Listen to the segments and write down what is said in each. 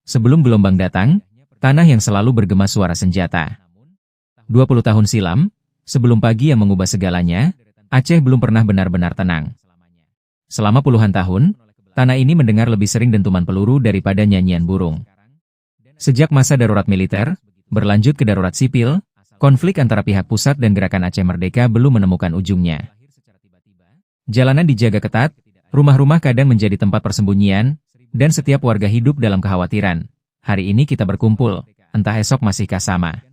Sebelum gelombang datang, tanah yang selalu bergema suara senjata. 20 tahun silam, sebelum pagi yang mengubah segalanya, Aceh belum pernah benar-benar tenang. Selama puluhan tahun, tanah ini mendengar lebih sering dentuman peluru daripada nyanyian burung. Sejak masa darurat militer, berlanjut ke darurat sipil, konflik antara pihak pusat dan gerakan Aceh Merdeka belum menemukan ujungnya. Jalanan dijaga ketat, rumah-rumah kadang menjadi tempat persembunyian, dan setiap warga hidup dalam kekhawatiran. Hari ini kita berkumpul, entah esok masihkah sama.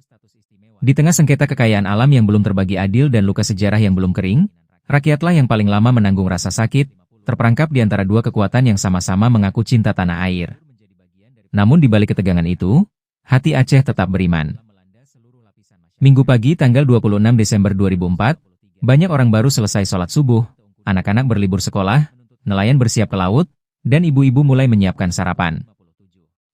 Di tengah sengketa kekayaan alam yang belum terbagi adil dan luka sejarah yang belum kering, rakyatlah yang paling lama menanggung rasa sakit, terperangkap di antara dua kekuatan yang sama-sama mengaku cinta tanah air. Namun di balik ketegangan itu, hati Aceh tetap beriman. Minggu pagi tanggal 26 Desember 2004, banyak orang baru selesai sholat subuh, anak-anak berlibur sekolah, nelayan bersiap ke laut, dan ibu-ibu mulai menyiapkan sarapan.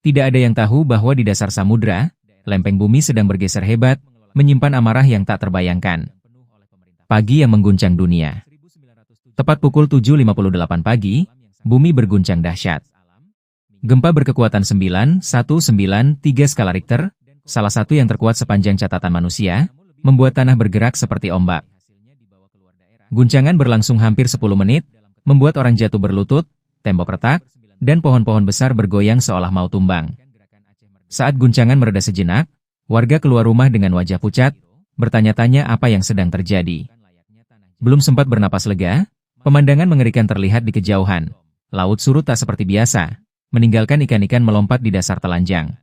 Tidak ada yang tahu bahwa di dasar samudra, lempeng bumi sedang bergeser hebat, menyimpan amarah yang tak terbayangkan. Pagi yang mengguncang dunia. Tepat pukul 7.58 pagi, bumi berguncang dahsyat. Gempa berkekuatan 9,193 skala Richter, salah satu yang terkuat sepanjang catatan manusia, membuat tanah bergerak seperti ombak. Guncangan berlangsung hampir 10 menit, membuat orang jatuh berlutut, tembok retak, dan pohon-pohon besar bergoyang seolah mau tumbang. Saat guncangan mereda sejenak, warga keluar rumah dengan wajah pucat, bertanya-tanya apa yang sedang terjadi. Belum sempat bernapas lega, pemandangan mengerikan terlihat di kejauhan. Laut surut tak seperti biasa, meninggalkan ikan-ikan melompat di dasar telanjang.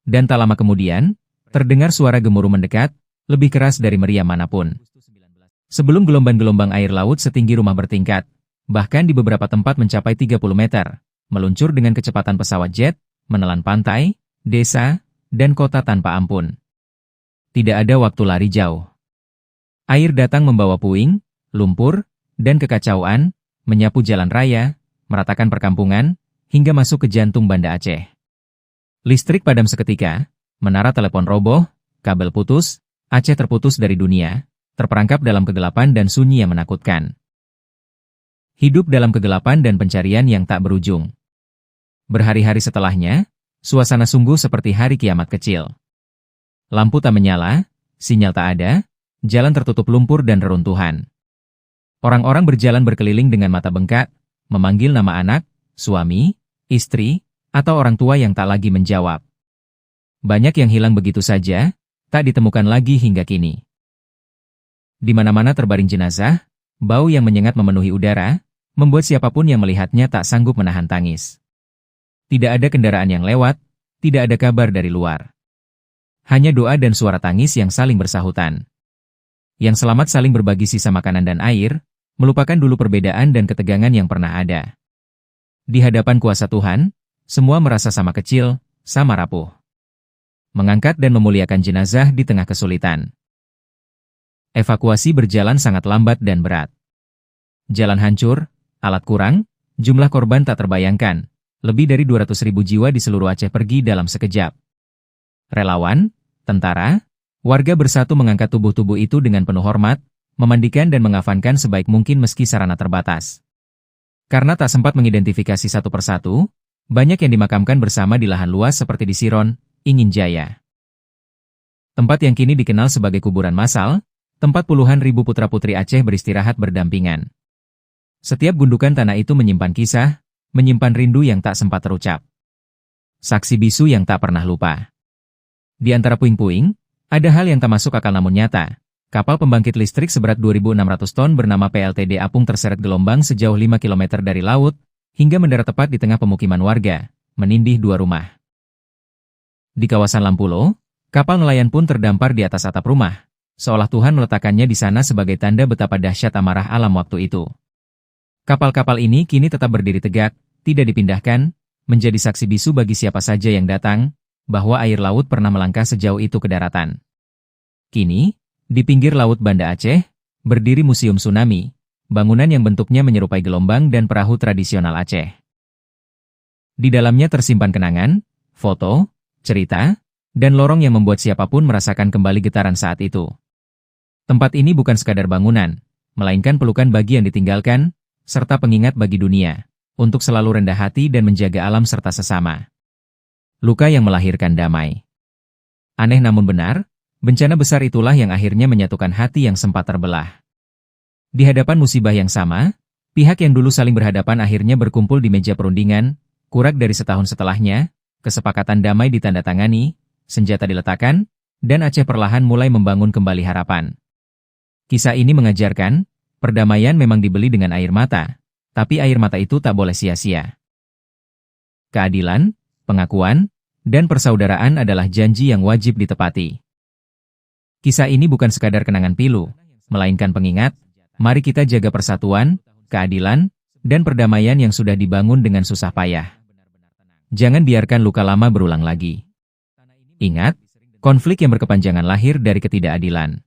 Dan tak lama kemudian, terdengar suara gemuruh mendekat, lebih keras dari meriam manapun. Sebelum gelombang-gelombang air laut setinggi rumah bertingkat, bahkan di beberapa tempat mencapai 30 meter, meluncur dengan kecepatan pesawat jet, menelan pantai, desa, dan kota tanpa ampun. Tidak ada waktu lari jauh. Air datang membawa puing, lumpur, dan kekacauan, menyapu jalan raya, meratakan perkampungan, hingga masuk ke jantung Banda Aceh. Listrik padam seketika, menara telepon roboh, kabel putus, Aceh terputus dari dunia, terperangkap dalam kegelapan dan sunyi yang menakutkan. Hidup dalam kegelapan dan pencarian yang tak berujung. Berhari-hari setelahnya, suasana sungguh seperti hari kiamat kecil. Lampu tak menyala, sinyal tak ada, jalan tertutup lumpur dan reruntuhan. Orang-orang berjalan berkeliling dengan mata bengkak, memanggil nama anak, suami, istri, atau orang tua yang tak lagi menjawab. Banyak yang hilang begitu saja, tak ditemukan lagi hingga kini. Di mana-mana terbaring jenazah, bau yang menyengat memenuhi udara, membuat siapapun yang melihatnya tak sanggup menahan tangis. Tidak ada kendaraan yang lewat, tidak ada kabar dari luar. Hanya doa dan suara tangis yang saling bersahutan. Yang selamat saling berbagi sisa makanan dan air, melupakan dulu perbedaan dan ketegangan yang pernah ada. Di hadapan kuasa Tuhan, semua merasa sama kecil, sama rapuh. Mengangkat dan memuliakan jenazah di tengah kesulitan. Evakuasi berjalan sangat lambat dan berat. Jalan hancur, alat kurang, jumlah korban tak terbayangkan. Lebih dari 200.000 jiwa di seluruh Aceh pergi dalam sekejap. Relawan, tentara, warga bersatu mengangkat tubuh-tubuh itu dengan penuh hormat, memandikan dan mengafankan sebaik mungkin meski sarana terbatas. Karena tak sempat mengidentifikasi satu persatu, banyak yang dimakamkan bersama di lahan luas seperti di Siron, Ingin Jaya. Tempat yang kini dikenal sebagai kuburan massal, tempat puluhan ribu putra-putri Aceh beristirahat berdampingan. Setiap gundukan tanah itu menyimpan kisah, menyimpan rindu yang tak sempat terucap. Saksi bisu yang tak pernah lupa. Di antara puing-puing, ada hal yang tak masuk akal namun nyata. Kapal pembangkit listrik seberat 2.600 ton bernama PLTD Apung terseret gelombang sejauh 5 km dari laut, hingga mendarat tepat di tengah pemukiman warga, menindih 2 rumah. Di kawasan Lampulo, kapal nelayan pun terdampar di atas atap rumah, seolah Tuhan meletakkannya di sana sebagai tanda betapa dahsyat amarah alam waktu itu. Kapal-kapal ini kini tetap berdiri tegak, tidak dipindahkan, menjadi saksi bisu bagi siapa saja yang datang, bahwa air laut pernah melangkah sejauh itu ke daratan. Kini, di pinggir laut Banda Aceh, berdiri Museum Tsunami, bangunan yang bentuknya menyerupai gelombang dan perahu tradisional Aceh. Di dalamnya tersimpan kenangan, foto, cerita, dan lorong yang membuat siapapun merasakan kembali getaran saat itu. Tempat ini bukan sekadar bangunan, melainkan pelukan bagi yang ditinggalkan, serta pengingat bagi dunia, untuk selalu rendah hati dan menjaga alam serta sesama. luka yang melahirkan damai. Aneh namun benar, bencana besar itulah yang akhirnya menyatukan hati yang sempat terbelah. Di hadapan musibah yang sama, pihak yang dulu saling berhadapan akhirnya berkumpul di meja perundingan. Kurang dari setahun setelahnya, kesepakatan damai ditandatangani, senjata diletakkan, dan Aceh perlahan mulai membangun kembali harapan. Kisah ini mengajarkan, perdamaian memang dibeli dengan air mata, tapi air mata itu tak boleh sia-sia. Keadilan, pengakuan, dan persaudaraan adalah janji yang wajib ditepati. Kisah ini bukan sekadar kenangan pilu, melainkan pengingat, mari kita jaga persatuan, keadilan, dan perdamaian yang sudah dibangun dengan susah payah. Jangan biarkan luka lama berulang lagi. Ingat, konflik yang berkepanjangan lahir dari ketidakadilan.